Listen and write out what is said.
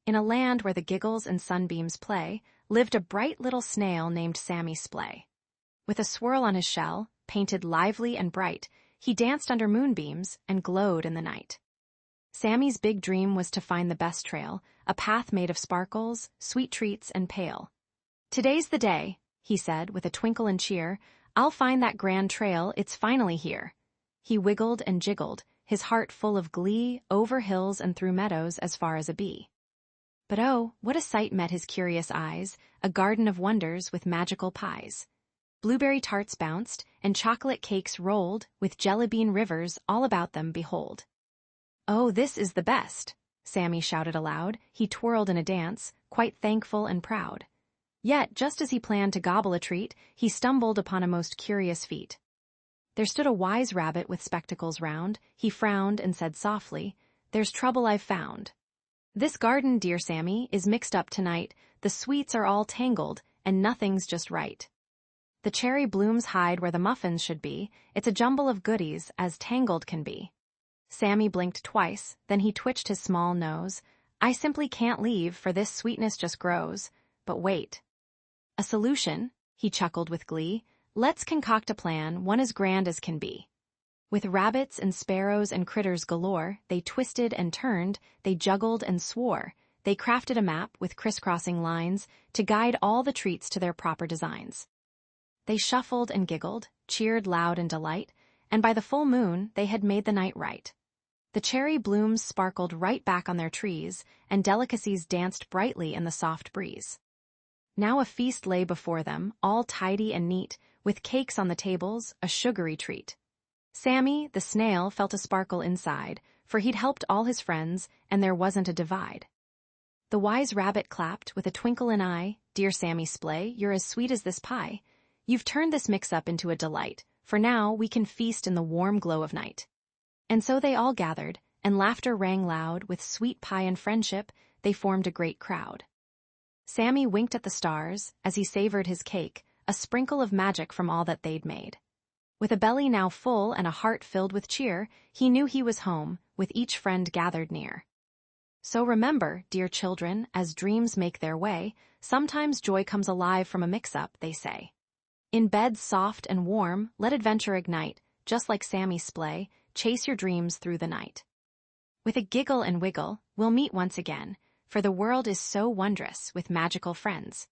In a land where the giggles and sunbeams play, lived a bright little snail named Sammy Splay. With a swirl on his shell, painted lively and bright, he danced under moonbeams and glowed in the night. Sammy's big dream was to find the best trail, a path made of sparkles, sweet treats, and pale. "Today's the day," he said with a twinkle and cheer. "I'll find that grand trail, it's finally here." He wiggled and jiggled, his heart full of glee, over hills and through meadows as far as a bee. But oh, what a sight met his curious eyes, a garden of wonders with magical pies. Blueberry tarts bounced, and chocolate cakes rolled, with jelly-bean rivers all about them, behold. "Oh, this is the best," Sammy shouted aloud. He twirled in a dance, quite thankful and proud. Yet, just as he planned to gobble a treat, he stumbled upon a most curious feat. There stood a wise rabbit with spectacles round. He frowned and said softly, "There's trouble I've found. This garden, dear Sammy, is mixed up tonight. The sweets are all tangled, and nothing's just right. The cherry blooms hide where the muffins should be. It's a jumble of goodies, as tangled can be." Sammy blinked twice, then he twitched his small nose. "I simply can't leave, for this sweetness just grows. But wait. A solution," he chuckled with glee. "Let's concoct a plan, one as grand as can be." With rabbits and sparrows and critters galore, they twisted and turned, they juggled and swore. They crafted a map with crisscrossing lines to guide all the treats to their proper designs. They shuffled and giggled, cheered loud in delight, and by the full moon they had made the night right. The cherry blooms sparkled right back on their trees, and delicacies danced brightly in the soft breeze. Now a feast lay before them, all tidy and neat, with cakes on the tables, a sugary treat. Sammy, the snail, felt a sparkle inside, for he'd helped all his friends, and there wasn't a divide. The wise rabbit clapped with a twinkle in eye. "Dear Sammy Splay, you're as sweet as this pie. You've turned this mix-up into a delight, for now we can feast in the warm glow of night." And so they all gathered, and laughter rang loud. With sweet pie and friendship, they formed a great crowd. Sammy winked at the stars as he savored his cake, a sprinkle of magic from all that they'd made. With a belly now full and a heart filled with cheer, he knew he was home, with each friend gathered near. So remember, dear children, as dreams make their way, sometimes joy comes alive from a mix-up, they say. In beds soft and warm, let adventure ignite, just like Sammy Splay, chase your dreams through the night. With a giggle and wiggle, we'll meet once again, for the world is so wondrous with magical friends.